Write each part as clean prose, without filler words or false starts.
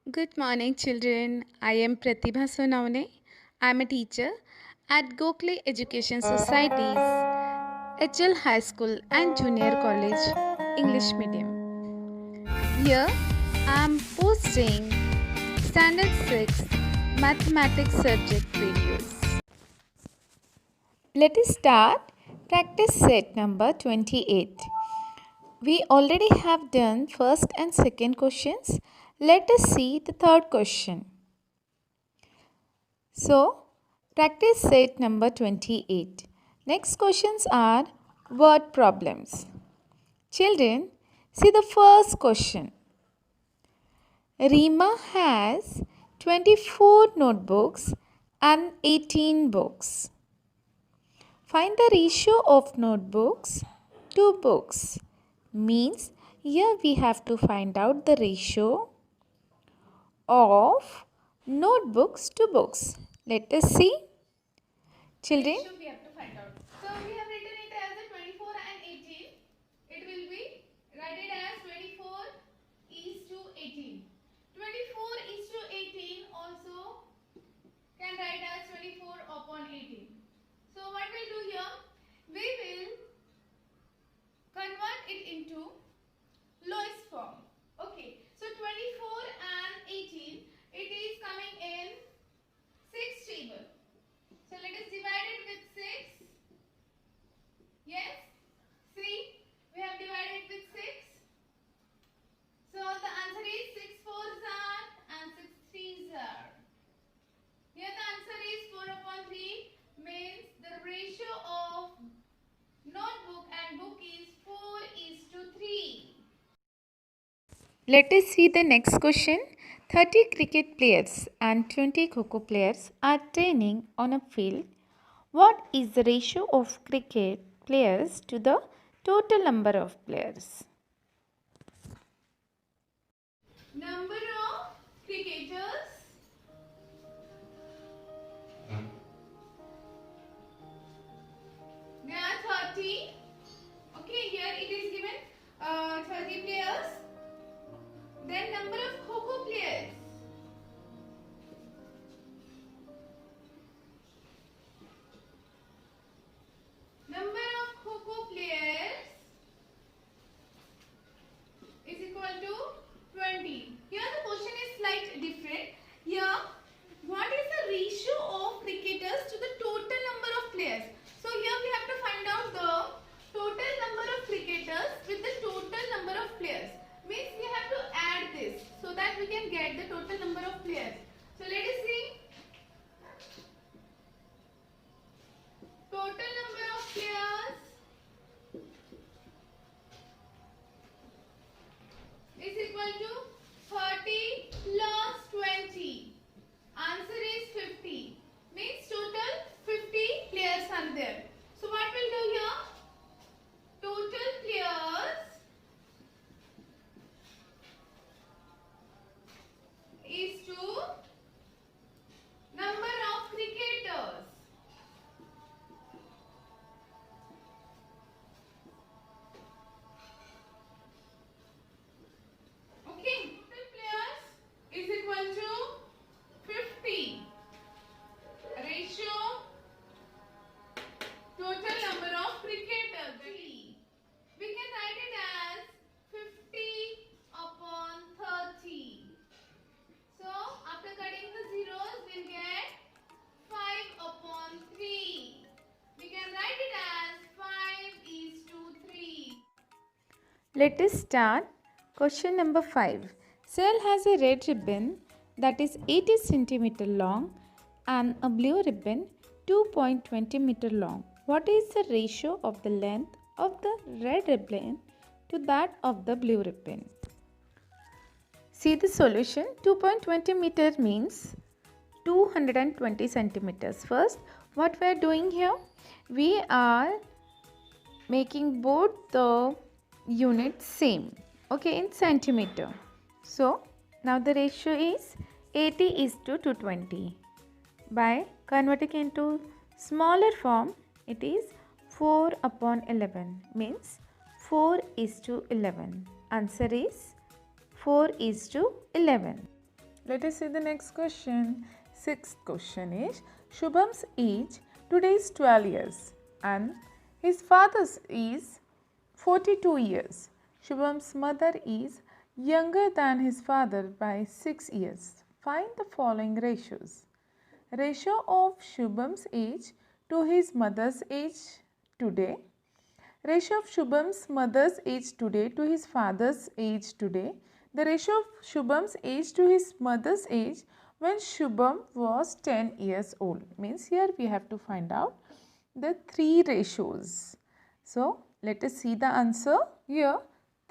Good morning, children. I am Pratibha Sonawne. I am a teacher at Gokhale Education Society's HL High School and Junior College, English Medium. Here, I am posting Standard 6 Mathematics subject videos. Let us start practice set number 28. We already have done first and second questions. Let us see the third question. So, practice set number 28. Next questions are word problems. Children, see the first question. Rima has 24 notebooks and 18 books. Find the ratio of notebooks to books. Means here we have to find out the ratio of notebooks to books. Let us see. Children, We have to find out. So we have written it as a 24 and 18. It will be written as 24 is to 18. 24 is to 18 also can write as 24 upon 18. So what we'll do here? We will convert it into lowest form. Okay. So 24 and 18, it is coming in 6 table. So let us divide it with 6. Yes? See, we have divided with 6. So the answer is 6 fours are and 6 threes are. Here the answer is 4 upon 3 means the ratio of notebook and book is 4 is to 3. let us see the next question. 30 cricket players and 20 Kho players are training on a field. What is the ratio of cricket players to the total number of players? Number of cricketers. There are 30. Okay, here it is given 30 players. Then number of Kho players. Number of Kho players is equal to 20. Here the question is slightly different. Here, what is the ratio of cricketers to the total number of players? So here we have to find out the total number of cricketers with the total number of players. Means we have to add this so that we can get the total number of players. So let us see. Total number of players is equal to 30 plus 20. Answer is 50. Means total 50 players are there. So what we'll do here? Total players is to number of cricketers. Okay. Total players is equal to 50. Ratio total number of cricketers. We can write it as 50 upon 30. So after cutting the zeros, we'll get 5 upon 3. We can write it as 5 is to 3. Let us start question number 5. Cell has a red ribbon that is 80 centimeter long and a blue ribbon 2.20 meter long. What is the ratio of the length of the red ribbon to that of the blue ribbon? See the solution. 2.20 meter means 220 centimeters. First, what we are doing here? We are making both the units same. Okay, in centimeter. So, now the ratio is 80 is to 220. By converting into smaller form, it is 4 upon 11 means 4 is to 11. Answer is 4 is to 11. Let us see the next question. Sixth question is, Shubham's age today is 12 years and his father's is 42 years. Shubham's mother is younger than his father by 6 years. Find the following ratios. Ratio of Shubham's age to his mother's age today. Ratio of Shubham's mother's age today to his father's age today. The ratio of Shubham's age to his mother's age when Shubham was 10 years old. Means here we have to find out the three ratios. So let us see the answer. Here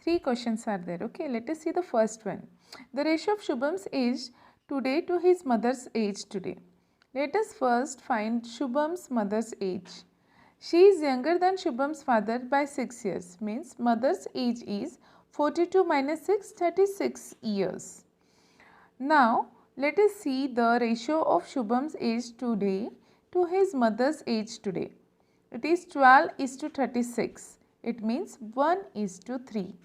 three questions are there. Okay, let us see the first one. The ratio of Shubham's age today to his mother's age today. Let us first find Shubham's mother's age. She is younger than Shubham's father by 6 years. Means mother's age is 42 minus 6, 36 years. Now, let us see the ratio of Shubham's age today to his mother's age today. It is 12 is to 36. It means 1 is to 3.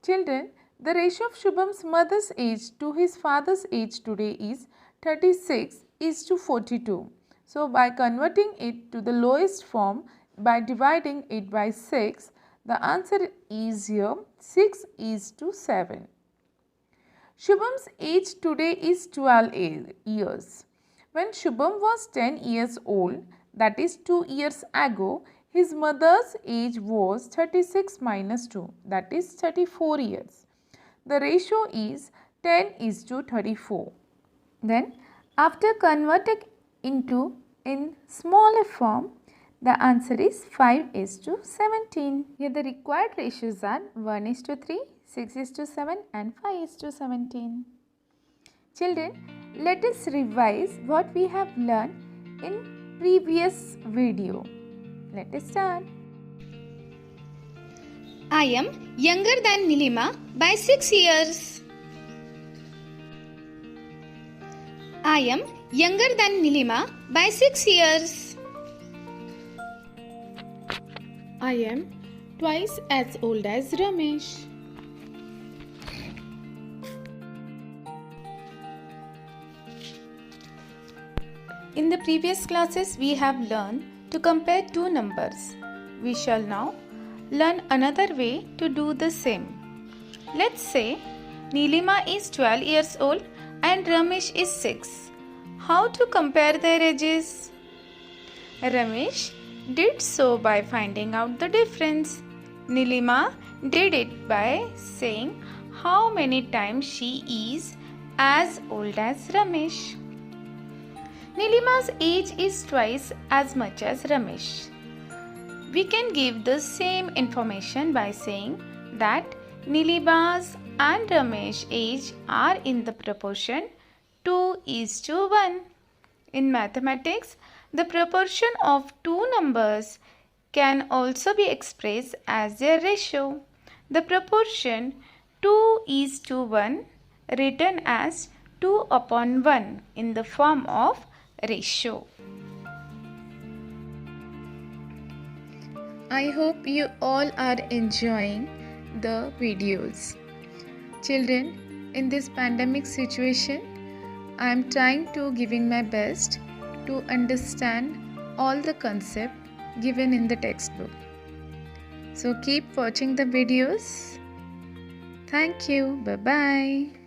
Children, the ratio of Shubham's mother's age to his father's age today is 36 is to 42. So, by converting it to the lowest form by dividing it by 6, the answer is here 6 is to 7. Shubham's age today is 12 years. When Shubham was 10 years old, that is 2 years ago, his mother's age was 36 minus 2, that is 34 years. The ratio is 10 is to 34. Then, after converting into in smaller form, the answer is 5 is to 17. Here the required ratios are 1 is to 3, 6 is to 7 and 5 is to 17. Children, let us revise what we have learned in previous video. Let us start. I am younger than Nilima by 6 years. I am younger than Nilima by 6 years. I am twice as old as Ramesh. In the previous classes, we have learned to compare two numbers. We shall now learn another way to do the same. Let's say Nilima is 12 years old and Ramesh is 6. How to compare their ages? Ramesh did so by finding out the difference. Nilima did it by saying how many times she is as old as Ramesh. Nilima's age is twice as much as Ramesh. We can give the same information by saying that Nilima's and Ramesh's age are in the proportion 2 is to 1. In mathematics, the proportion of two numbers can also be expressed as their ratio. The proportion 2 is to 1 written as 2 upon 1 in the form of ratio. I hope you all are enjoying the videos. Children, in this pandemic situation, I am trying to giving my best to understand all the concept given in the textbook. So keep watching the videos. Thank you. Bye-bye.